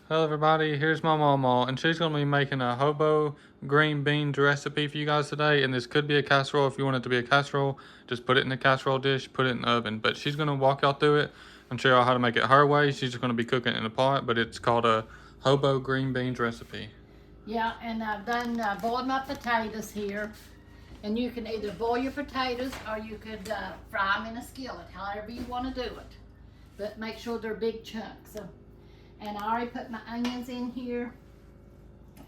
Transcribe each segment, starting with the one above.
Hello everybody, here's my Mamaw, and she's going to be making a hobo green beans recipe for you guys today. And this could be a casserole. If you want it to be a casserole, just put it in a casserole dish, put it in the oven. But she's going to walk y'all through it and show y'all how to make it her way. She's just going to be cooking it in a pot, but it's called a hobo green beans recipe. Yeah, and I've done boiled my potatoes here. And you can either boil your potatoes or you could fry them in a skillet, however you want to do it. But make sure they're big chunks. So, and I already put my onions in here.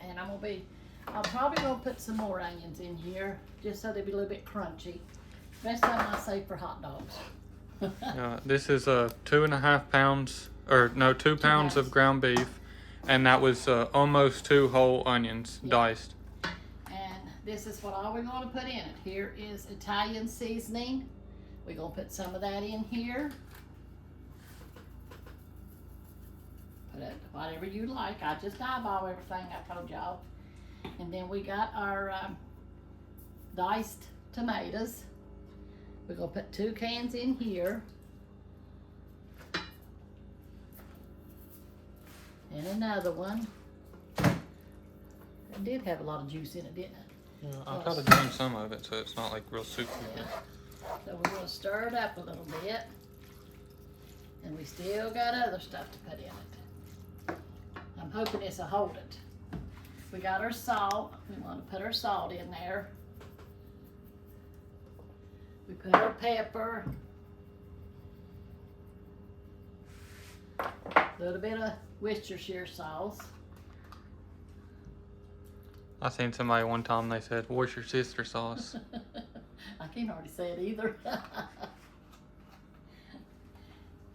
And I'm probably gonna put some more onions in here just so they'll be a little bit crunchy. Best time I say for hot dogs. This is 2.5 pounds, or no, 2 pounds of ground beef. And that was almost 2 whole onions, diced. And this is what all we're going to put in it. Here is Italian seasoning. We're going to put some of that in here. Put it whatever you like. I just eyeball everything I told y'all. And then we got our diced tomatoes. We're going to put 2 cans in here. And another one. It did have a lot of juice in it, didn't it? Yeah, I tried to drain some of it so it's not like real soupy. Yeah. So we're going to stir it up a little bit. And we still got other stuff to put in it. I'm hoping this will hold it. We got our salt. We want to put our salt in there. We put our pepper. A little bit of Worcestershire sauce. I seen somebody one time, they said, "Where's your sister sauce?" I can't hardly say it either.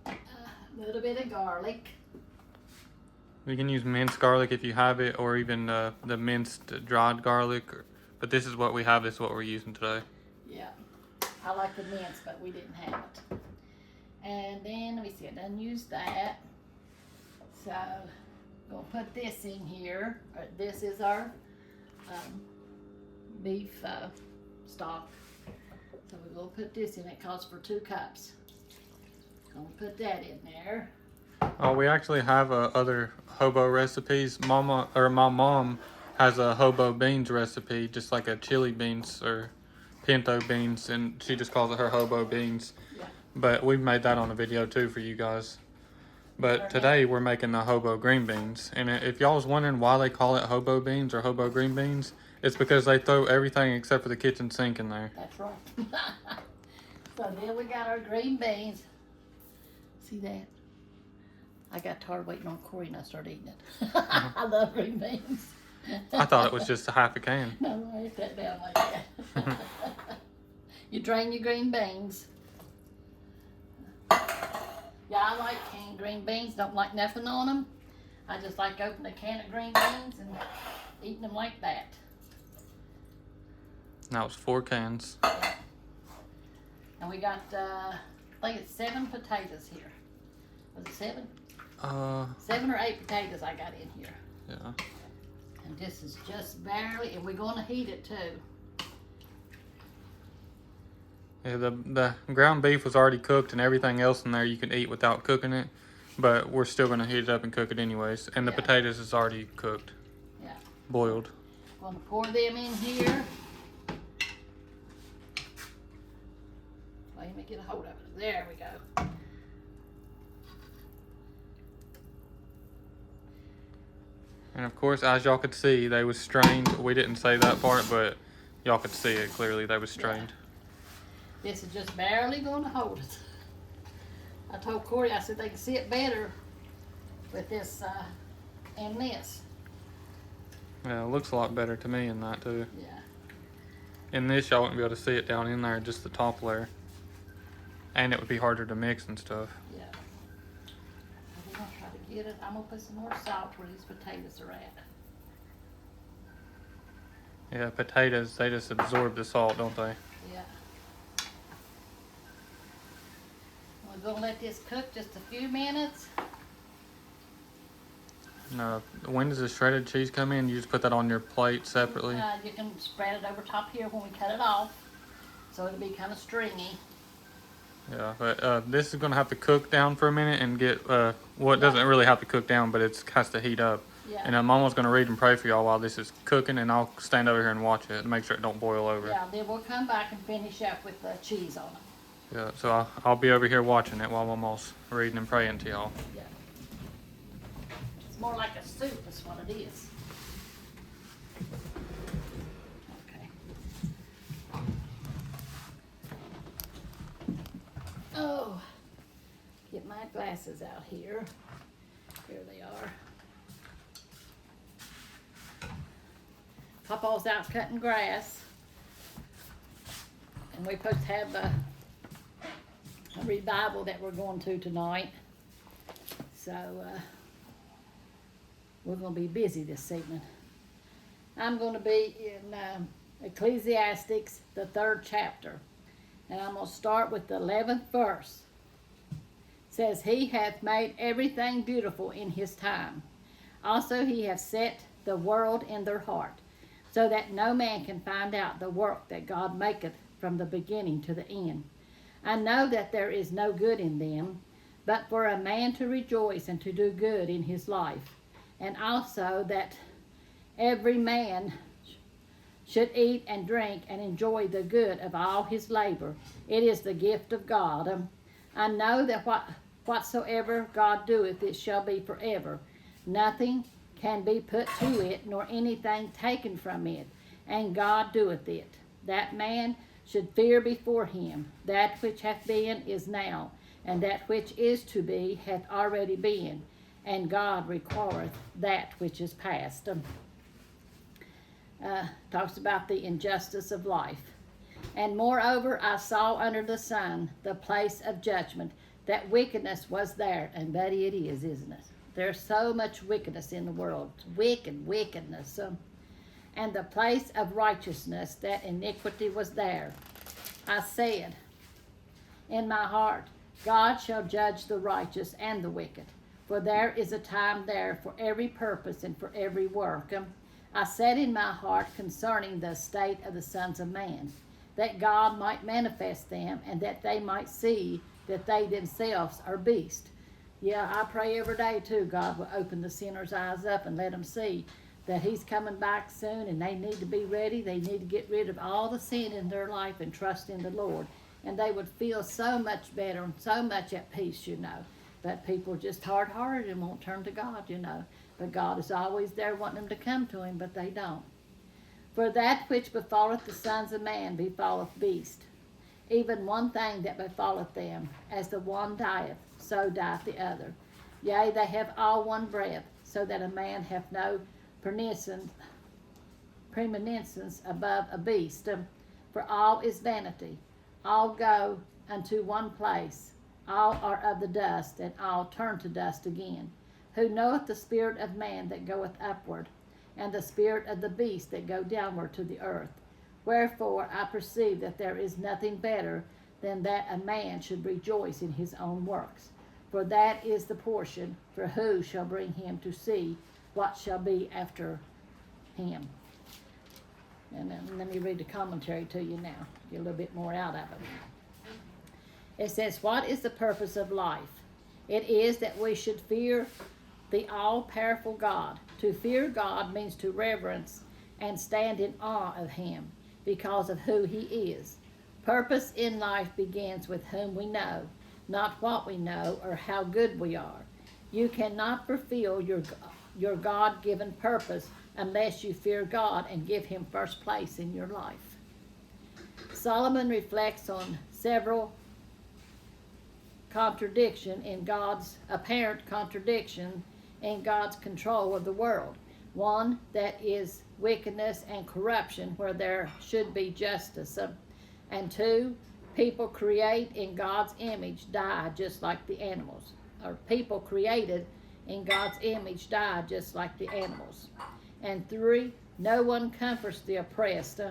A little bit of garlic. You can use minced garlic if you have it, or even the minced dried garlic. But this is what we have. This is what we're using today. Yeah, I like the mince, but we didn't have it. And then, let me see, I done used that. So, I'm going to put this in here. This is our beef stock. So we're going to put this in. It calls for 2 cups. Going to put that in there. Oh, we actually have other hobo recipes. My mom has a hobo beans recipe, just like a chili beans or pinto beans, and she just calls it her hobo beans. Yeah. But we've made that on a video too for you guys. But today we're making the hobo green beans. And if y'all was wondering why they call it hobo beans or hobo green beans, it's because they throw everything except for the kitchen sink in there. That's right. So then we got our green beans. See that? I got tired waiting on Corey and I started eating it. I love green beans. I thought it was just a half a can. No, I ate that down like that. You drain your green beans. Yeah, I like canned green beans. Don't like nothing on them. I just like opening a can of green beans and eating them like that. That was 4 cans. And we got, I think it's 7 potatoes here. Was it 7? 7 or 8 potatoes I got in here. Yeah. And this is just barely, and we're going to heat it too. Yeah, the ground beef was already cooked, and everything else in there you can eat without cooking it. But we're still going to heat it up and cook it anyways. And the potatoes is already cooked. Yeah. Boiled. Going to pour them in here. Let me get a hold of it. There we go. And of course, as y'all could see, they was strained. We didn't say that part, but y'all could see it clearly. They was strained. Yeah. This is just barely going to hold it. I told Corey, I said they can see it better with this and this. Yeah, it looks a lot better to me in that too. Yeah. In this, y'all wouldn't be able to see it down in there, just the top layer. And it would be harder to mix and stuff. Yeah. We're going to try to get it. I'm going to put some more salt where these potatoes are at. Yeah, potatoes, they just absorb the salt, don't they? Yeah. We're going to let this cook just a few minutes. No, when does the shredded cheese come in? You just put that on your plate separately? You can spread it over top here when we cut it off, so it'll be kind of stringy. Yeah, but this is gonna have to cook down for a minute and get well, it doesn't really have to cook down, but it has to heat up. Yeah. And Mama's gonna read and pray for y'all while this is cooking, and I'll stand over here and watch it and make sure it don't boil over. Yeah, then we'll come back and finish up with the cheese on it. Yeah, so I'll be over here watching it while Mama's reading and praying to y'all. Yeah. It's more like a soup is what it is. Okay. Oh, get my glasses out here. Here they are. Papa's out cutting grass. And we're supposed to have a revival that we're going to tonight. So, we're going to be busy this evening. I'm going to be in Ecclesiastes, the 3rd chapter. And I'm going to start with the 11th verse. It says, He hath made everything beautiful in his time. Also he hath set the world in their heart, so that no man can find out the work that God maketh from the beginning to the end. I know that there is no good in them, but for a man to rejoice and to do good in his life, and also that every man should eat and drink and enjoy the good of all his labor. It is the gift of God. I know that whatsoever God doeth, it shall be forever. Nothing can be put to it, nor anything taken from it, and God doeth it. That man should fear before him. That which hath been is now, and that which is to be hath already been, and God requireth that which is past. Talks about the injustice of life. And moreover, I saw under the sun the place of judgment, that wickedness was there. And Betty, it is, isn't it? There's so much wickedness in the world. Wickedness. And the place of righteousness, that iniquity was there. I said in my heart, God shall judge the righteous and the wicked, for there is a time there for every purpose and for every work. I said in my heart concerning the state of the sons of man, that God might manifest them, and that they might see that they themselves are beasts. Yeah, I pray every day too, God will open the sinner's eyes up and let them see that he's coming back soon, and they need to be ready. They need to get rid of all the sin in their life and trust in the Lord. And they would feel so much better and so much at peace, you know. But people are just hard-hearted and won't turn to God, you know. But God is always there wanting them to come to him, but they don't. For that which befalleth the sons of man befalleth beast. Even one thing that befalleth them, as the one dieth, so dieth the other. Yea, they have all one breath, so that a man hath no preeminence above a beast. For all is vanity. All go unto one place. All are of the dust, and all turn to dust again. Who knoweth the spirit of man that goeth upward, and the spirit of the beast that go downward to the earth? Wherefore I perceive that there is nothing better than that a man should rejoice in his own works. For that is the portion, for who shall bring him to see what shall be after him? And then let me read the commentary to you now, get a little bit more out of it. It says, what is the purpose of life? It is that we should fear the all-powerful God. To fear God means to reverence and stand in awe of him because of who he is. Purpose in life begins with whom we know, not what we know or how good we are. You cannot fulfill your God-given purpose unless you fear God and give him first place in your life. Solomon reflects on several apparent contradiction in God's control of the world. One, that is wickedness and corruption where there should be justice. And two, people create in God's image die just like the animals. Or people created in God's image die just like the animals. And three, no one comforts the oppressed.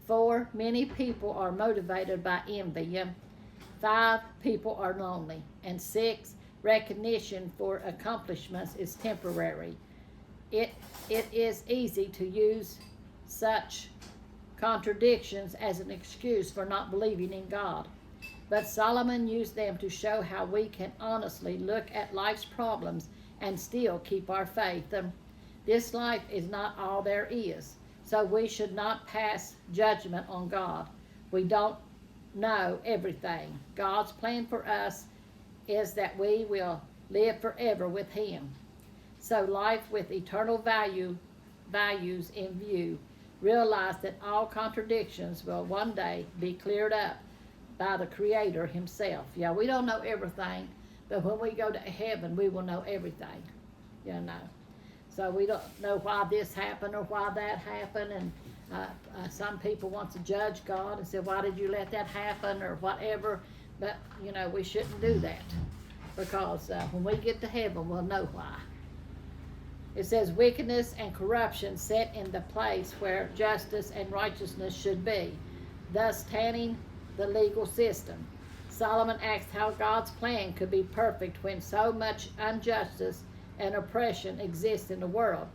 Four, many people are motivated by envy. 5, people are lonely. And 6, recognition for accomplishments is temporary. It is easy to use such contradictions as an excuse for not believing in God. But Solomon used them to show how we can honestly look at life's problems and still keep our faith. This life is not all there is, so we should not pass judgment on God. We don't know everything. God's plan for us is that we will live forever with Him. So life with eternal values in view. Realize that all contradictions will one day be cleared up by the Creator Himself. Yeah, we don't know everything, but when we go to heaven, we will know everything, you know. So we don't know why this happened or why that happened, and some people want to judge God and say, why did you let that happen or whatever, but, you know, we shouldn't do that, because when we get to heaven, we'll know why. It says, wickedness and corruption set in the place where justice and righteousness should be, thus tanning the legal system. Solomon asks how God's plan could be perfect when so much injustice and oppression exists in the world.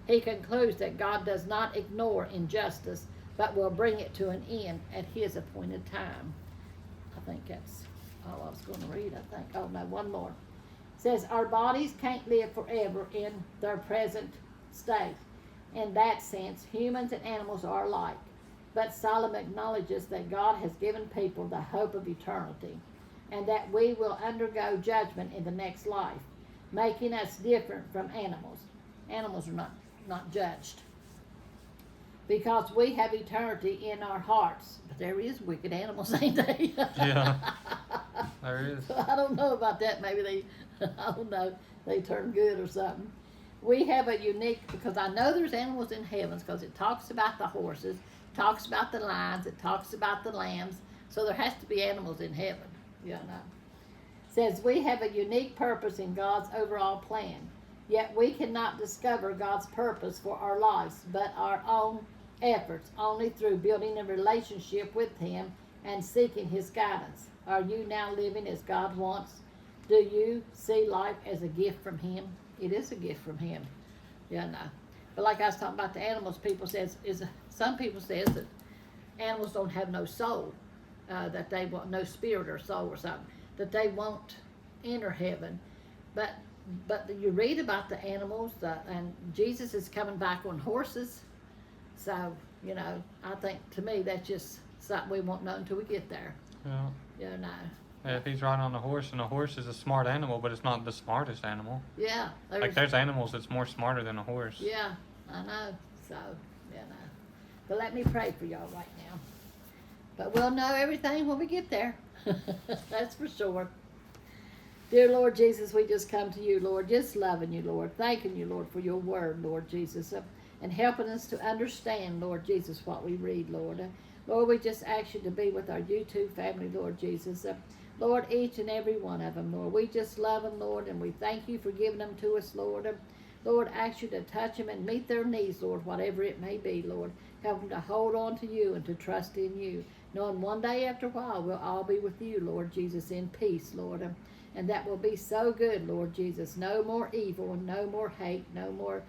He concludes that God does not ignore injustice, but will bring it to an end at His appointed time. I think that's all I was going to read, I think. Oh, no, one more. It says, our bodies can't live forever in their present state. In that sense, humans and animals are alike. But Solomon acknowledges that God has given people the hope of eternity, and that we will undergo judgment in the next life, making us different from animals. Animals are not judged, because we have eternity in our hearts. But there is wicked animals, ain't they? Yeah, there is. So I don't know about that. Maybe I don't know, they turn good or something. We have a unique, because I know there's animals in heavens, because it talks about the horses, talks about the lions, it talks about the lambs, so there has to be animals in heaven, you know. It says we have a unique purpose in God's overall plan, yet we cannot discover God's purpose for our lives but our own efforts, only through building a relationship with Him and seeking His guidance. Are you now living as God wants? Do you see life as a gift from Him? It is a gift from Him, you know. But like I was talking about the animals, some people says that animals don't have no soul, that they want no spirit or soul or something, that they won't enter heaven. But you read about the animals, and Jesus is coming back on horses. So, you know, I think to me that's just something we won't know until we get there. Yeah. You know. Yeah, if he's riding on a horse, and a horse is a smart animal, but it's not the smartest animal. Yeah. Like there's animals that's more smarter than a horse. Yeah, I know. So, you know. But let me pray for y'all right now. But we'll know everything when we get there. That's for sure. Dear Lord Jesus, we just come to you, Lord, just loving you, Lord, thanking you, Lord, for your word, Lord Jesus, and helping us to understand, Lord Jesus, what we read, Lord. Lord, we just ask you to be with our YouTube family, Lord Jesus. Lord, each and every one of them, Lord. We just love them, Lord, and we thank you for giving them to us, Lord. Lord, ask you to touch them and meet their needs, Lord, whatever it may be, Lord. Help them to hold on to you and to trust in you, knowing one day after a while we'll all be with you, Lord Jesus, in peace, Lord. And that will be so good, Lord Jesus. No more evil and no more hate, no more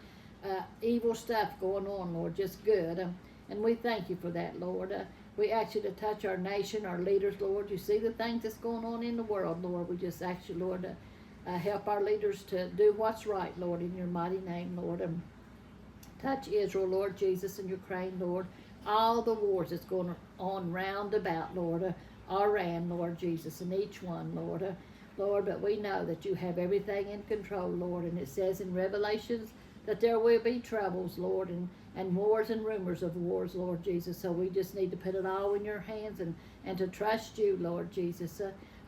evil stuff going on, Lord, just good. And we thank you for that, Lord. We ask you to touch our nation, our leaders, Lord. You see the things that's going on in the world, Lord. We just ask you, Lord, to help our leaders to do what's right, Lord, in your mighty name, Lord. Touch Israel, Lord Jesus, and Ukraine, Lord. All the wars that's going on round about, Lord. Iran, Lord Jesus, and each one, Lord. Lord, but we know that you have everything in control, Lord. And it says in Revelations that there will be troubles, Lord, and wars and rumors of wars, Lord Jesus. So we just need to put it all in your hands and to trust you, Lord Jesus.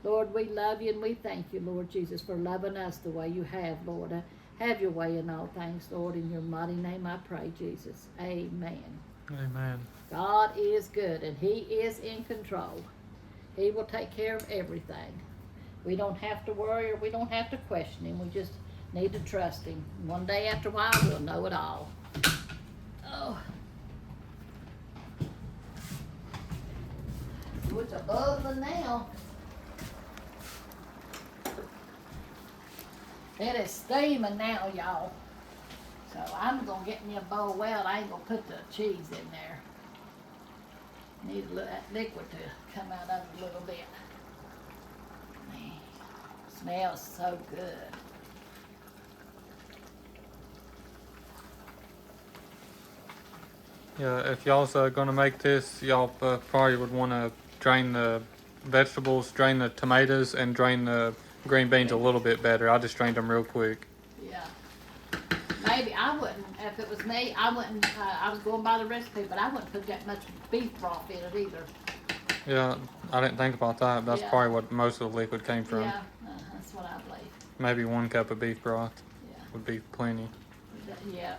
Lord, we love you and we thank you, Lord Jesus, for loving us the way you have, Lord. Have your way in all things, Lord. In your mighty name I pray, Jesus. Amen. Amen. God is good and He is in control. He will take care of everything. We don't have to worry or we don't have to question Him. We just need to trust Him. One day after a while, we'll know it all. Oh. So it's a bubbling now. It is steaming now, y'all. So I'm going to get me a bowl. Well, I ain't going to put the cheese in there. Need that liquid to come out of it a little bit. Man, smells so good. Yeah, if y'all's gonna make this, y'all probably would want to drain the vegetables, drain the tomatoes, and drain the green beans a little bit better. I just drained them real quick. Yeah. Maybe I wouldn't, if it was me, I wouldn't, I was going by the recipe, but I wouldn't put that much beef broth in it either. Yeah, I didn't think about that. That's Yeah. probably what most of the liquid came from. Yeah, that's what I believe. Maybe 1 cup of beef broth Yeah. would be plenty. Yeah.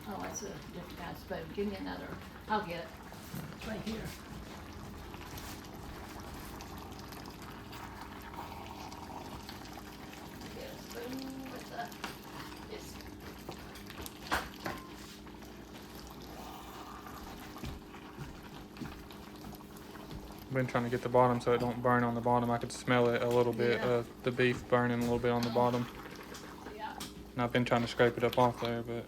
Oh, that's a different kind of spoon. Give me another. I'll get it. It's right here. Get a spoon with this. Been trying to get the bottom so it don't burn on the bottom. I could smell it a little bit, Yeah. the beef burning a little bit on the bottom. Yeah. And I've been trying to scrape it up off there, but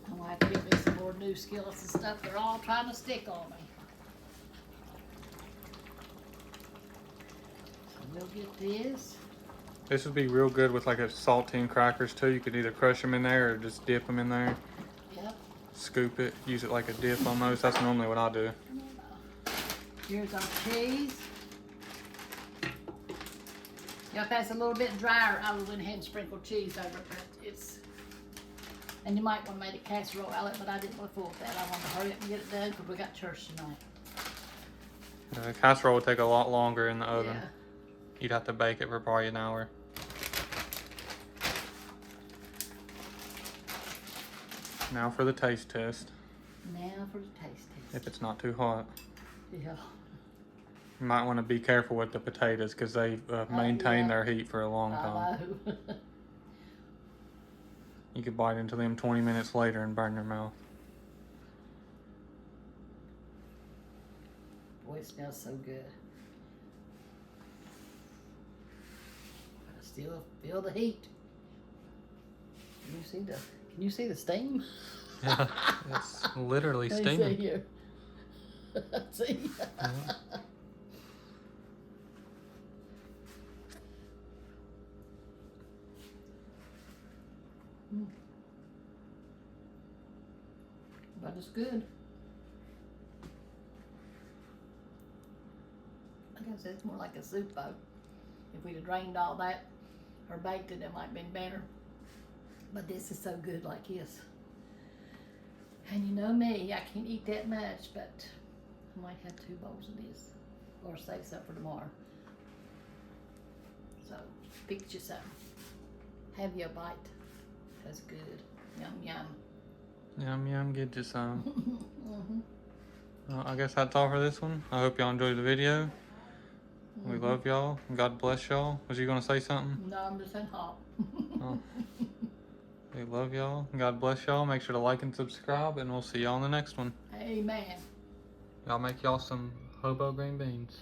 I'm gonna have to get me some more new skillets and stuff. They're all trying to stick on me. So we'll get this. this would be real good with like a saltine crackers too. You could either crush them in there or just dip them in there. Yep. Scoop it, use it like a dip almost. That's normally what I do. Here's our cheese. Yeah, if that's a little bit drier, I would went ahead and sprinkle cheese over it, but it's, and you might want to make a casserole out of it, but I didn't want to fool with that. I want to hurry up and get it done because we got church tonight. Casserole would take a lot longer in the oven. Yeah. You'd have to bake it for probably an hour. Now for the taste test. Now for the taste test. If it's not too hot. Yeah. You might want to be careful with the potatoes because they maintain yeah. their heat for a long time. I know. You could bite into them 20 minutes later and burn your mouth. Boy, it smells so good. I still feel the heat. Can you see the steam? Yeah, it's literally Let me see steaming. here. See? Yeah. But it's good. Like I said, it's more like a soup though. If we'd have drained all that or baked it, it might have been better. But this is so good like this. And you know me, I can't eat that much, but I might have 2 bowls of this or save some for tomorrow. So, pick you some. Have you a bite. That's good. Yum, yum. Yum, yum, get you some. Mm-hmm. Well, I guess that's all for this one. I hope y'all enjoyed the video. We love y'all. God bless y'all. Was you going to say something? No, I'm just saying hot. Oh. We love y'all. God bless y'all. Make sure to like and subscribe, and we'll see y'all in the next one. Amen. Y'all make y'all some hobo green beans.